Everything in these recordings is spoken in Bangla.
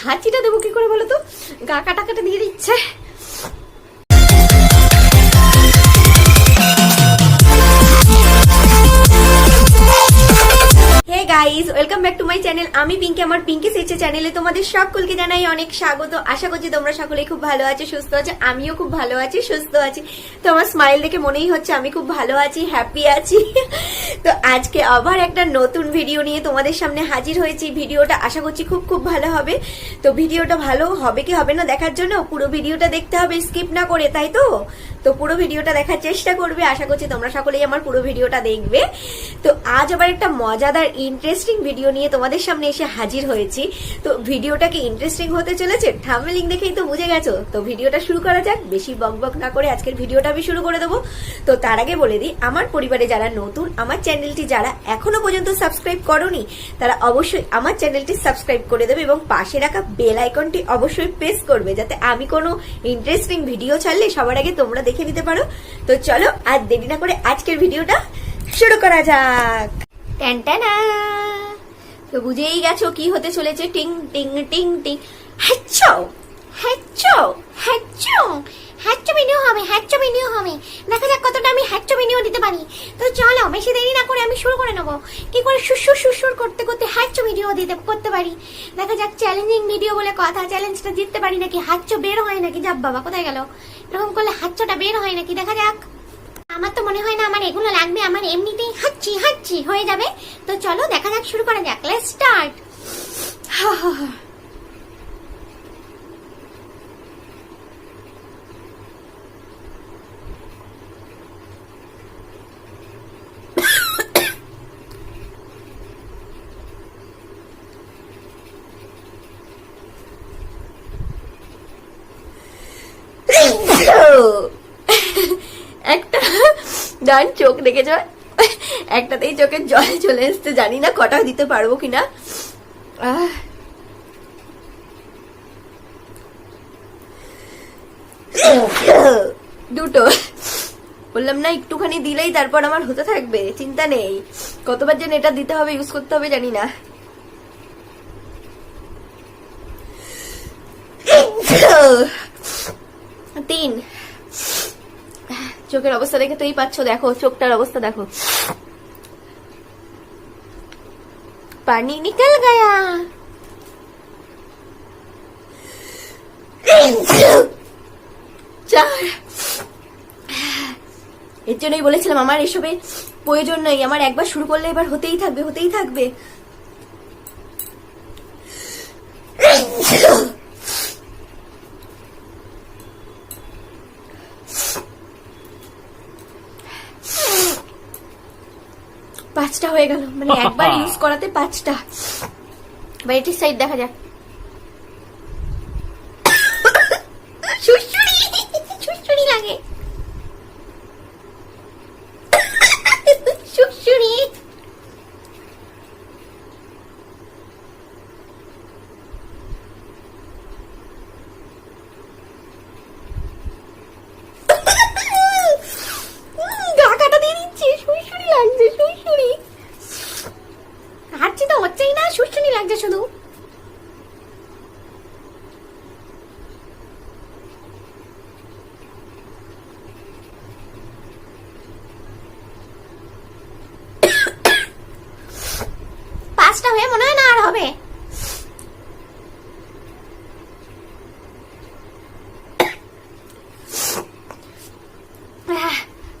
হাঁচিটা দেবো কি করে বলো তো, গা কাটা কাটা দিয়ে দিচ্ছে। Hey guys, welcome back to my channel. আমি পিঙ্কি, আমার পিঙ্কিসইচহে চ্যানেলে তোমাদের সকলকে জানাই অনেক স্বাগত। আশা করছি তোমরা সকলেই খুব ভালো আছো, সুস্থ আছো। আমিও খুব ভালো আছি, সুস্থ আছি। তোমার স্মাইল দেখে মনেই হচ্ছে আমি খুব ভালো আছি, হ্যাপি আছি। তো আজকে আবার একটা নতুন ভিডিও নিয়ে তোমাদের সামনে হাজির হয়েছি। ভিডিওটা আশা করছি খুব খুব ভালো হবে। তো ভিডিওটা ভালো হবে কি হবে না দেখার জন্য পুরো ভিডিওটা দেখতে হবে, স্কিপ না করে, তাই তো? তো পুরো ভিডিওটা দেখার চেষ্টা করবে। আশা করছি তোমরা সকলেই আমার পুরো ভিডিওটা দেখবে। তো আজ আবার একটা মজাদার ইন্টারেস্টিং ভিডিও নিয়ে তোমাদের সামনে এসে হাজির হয়েছি। তো ভিডিওটা কি ইন্টারেস্টিং হতে চলেছে? থাম্বনেল দেখেই তো বুঝে গেছো। তো ভিডিওটা শুরু করা যাক। বেশি বকবক না করে আজকের ভিডিওটা আমি শুরু করে দেবো। তো তার আগে বলে দিই, আমার পরিবারে যারা নতুন, আমার চ্যানেলটি যারা এখনো পর্যন্ত সাবস্ক্রাইব করোনি, তারা অবশ্যই আমার চ্যানেলটি সাবস্ক্রাইব করে দেবে এবং পাশে রাখা বেল আইকনটি অবশ্যই প্রেস করবে, যাতে আমি কোনো ইন্টারেস্টিং ভিডিও ছাড়লে সবার আগে তোমরা দেখে নিতে পারো। তো চলো আর দেরি না করে আজকের ভিডিওটা শুরু করা যাক। টানটানা। তো বুঝেই গেছো কি হতে চলেছে। টিং টিং টিং টিং। হ্যাচো হ্যাচো হ্যাচো হ্যাচো ভিডিও হবে, হ্যাচো ভিডিও হবে। দেখা যাক কতটা আমি হ্যাচো ভিডিও দিতে পারি। তো চলো বেশি দেরি না করে আমি শুরু করে নেবো। কি করে সুসুর সুসুর করতে করতে হ্যাচো ভিডিও করতে পারি। দেখা যাক, চ্যালেঞ্জিং ভিডিও বলে কথা, চ্যালেঞ্জটা জিততে পারি নাকি, হ্যাচো বের হয় নাকি। যাব বাবা, কোথায় গেল? এরকম করলে হ্যাচোটা বের হয় নাকি, দেখা যাক। আমার তো মনে হয় না আমার এগুলো লাগবে, আমার এমনিতেই হাঁচি হাঁচি হয়ে যাবে। তো চলো দেখা যাক, শুরু করা যাক। Let's start. একটা ডান চোখ দেখেছ, একটাতেই চোখের জল চলে এসছে। জানি না কটা দিতে পারবো কিনা। দুটো বললাম না, একটুখানি দিলেই তারপর আমার হতে থাকবে, চিন্তা নেই। কতবার যেন এটা দিতে হবে, ইউজ করতে হবে জানি না। তিন। চোখের অবস্থা দেখে তুই পাচ্ছ, দেখো চোখটার অবস্থা দেখো। পানি নিকল গয়া। চার। এর জন্যই বলেছিলাম আমার এসবে প্রয়োজন নেই, আমার একবার শুরু করলে এবার হতেই থাকবে, হতেই থাকবে। পাঁচটা হয়ে গেল, মানে একবার ইউজ করাতে পাঁচটা। বাইরের সাইড দেখা যাক। সুসুরি সুসুরি লাগে, সুসুরি। গা কাটা দিয়ে দিচ্ছে, সুসুরি লাগছে, সুসুরি। হাঁটছি তো হচ্ছেই না, সুসুরি লাগছে শুধু। পাঁচটা হয়ে মনে হয় না আর হবে।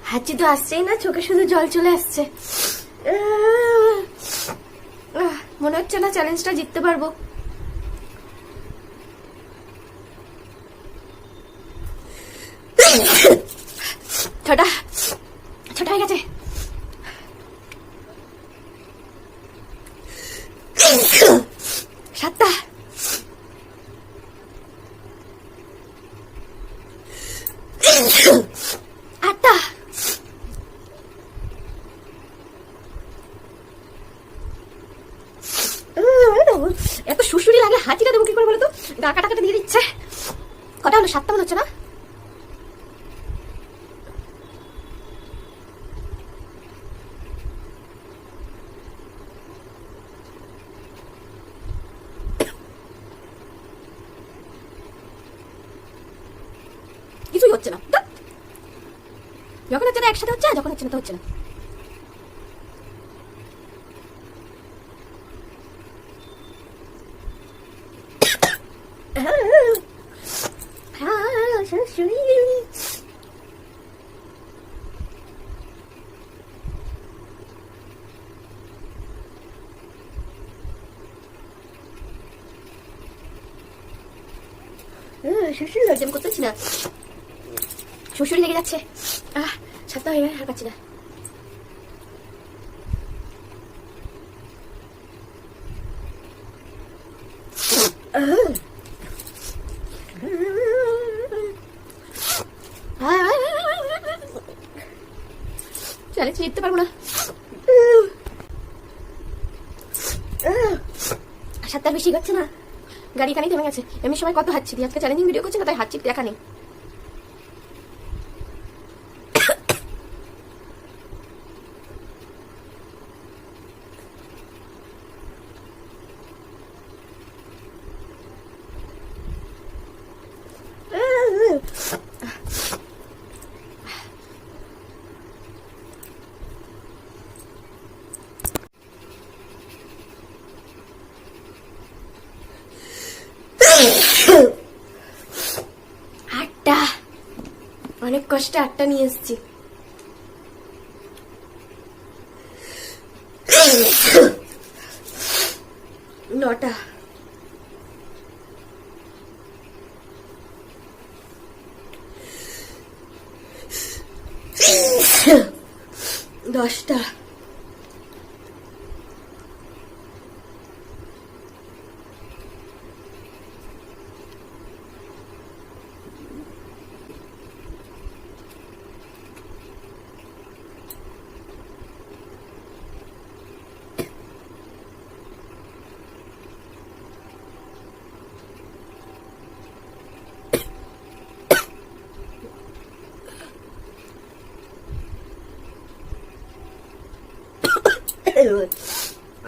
হাঁচি তো আসছেই না, চোখে শুধু জল চলে আসছে। মনে হচ্ছে না চ্যালেঞ্জটা জিততে পারবো। ছটা, ছটা হয়ে গেছে। সাতটা, আটটা, এত সুসুরি লাগলে হাঁচিটা দেবো কি করে বলো তো, গা কাটা কাটা দিয়ে দিচ্ছে। কটা হলো? সাতটা মনে হচ্ছে না? হচ্ছে না, যখন হচ্ছে না একসাথে হচ্ছে, যখন হচ্ছে না তো হচ্ছে না। শ্বশুর হজম করতেছি না, শ্বশুর লেগে যাচ্ছে। সাতটা হয়ে গেছে, আর পাচ্ছি না। চলে জিততে পারবো না, সাতটার বেশি যাচ্ছে না, গাড়ি এখানেই থেমে গেছে। এমনি সময় কত হাঁচছি দিই, আজকে চ্যালেঞ্জিং ভিডিও করছি না, তাই হাঁচছি দেখা নেই। আটটা, অনেক কষ্টে আটটা নিয়ে এসছি। নটা, 10টা,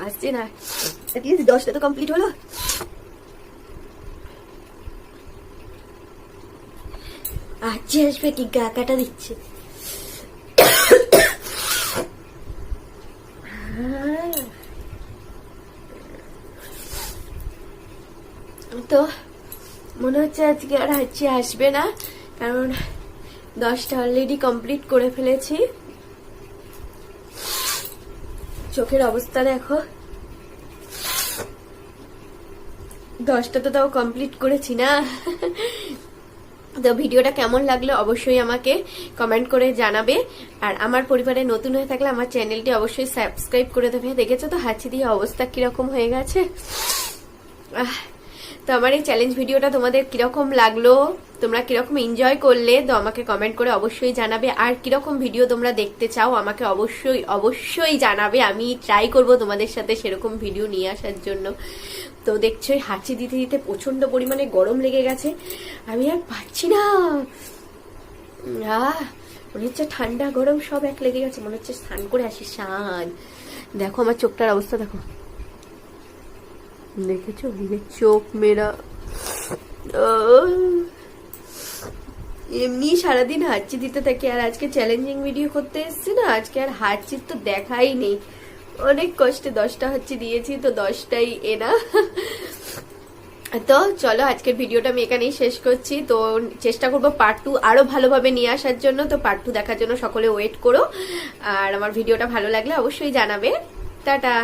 আসছে না, অ্যাটলিস্ট 10টা তো কমপ্লিট হলো। আজকে আসবে কি গা কাটা দিচ্ছে। তো মনে হচ্ছে আজকে আর হাঁচি আসবে না, কারণ 10টা অলরেডি কমপ্লিট করে ফেলেছি। চোখের অবস্থা দেখো, 10টা তো তাও কমপ্লিট করেছি না। তো ভিডিওটা কেমন লাগলো অবশ্যই আমাকে কমেন্ট করে জানাবে, আর আমার পরিবারে নতুন হয়ে থাকলে আমার চ্যানেলটি অবশ্যই সাবস্ক্রাইব করে দেবে। দেখেছো তো হাঁচি দিয়ে অবস্থা কিরকম হয়ে গেছে। তো আমার এই চ্যালেঞ্জ ভিডিওটা তোমাদের কিরকম লাগলো, তোমরা কিরকম এনজয় করলে, তো আমাকে কমেন্ট করে অবশ্যই জানাবে। আর কিরকম ভিডিও তোমরা দেখতে চাও আমাকে অবশ্যই জানাবে, আমি ট্রাই করব তোমাদের সাথে সেরকম ভিডিও নিয়ে আসার জন্য। তো দেখছো হাঁচি দিতে দিতে প্রচন্ড পরিমাণে গরম লেগে গেছে, আমি আর পারছি না। মনে হচ্ছে ঠান্ডা গরম সব এক লেগে গেছে, মনে হচ্ছে স্নান করে আসি। স্নান দেখো আমার চোখটার অবস্থা দেখো, দেখেছো চোখ মেরা। এমনি সারাদিন হাঁচি দিতে থাকি, আর আজকে চ্যালেঞ্জিং ভিডিও করতে এসছি না, আজকে আর হাঁচির তো দেখাই নেই। অনেক কষ্টে 10টা হাঁচি দিয়েছি, তো 10টাই এনা। তো চলো আজকের ভিডিওটা আমি এখানেই শেষ করছি। তো চেষ্টা করবো পার্ট 2 আরো ভালোভাবে নিয়ে আসার জন্য। তো পার্ট 2 দেখার জন্য সকলে ওয়েট করো, আর আমার ভিডিওটা ভালো লাগলে অবশ্যই জানাবে। টাটা।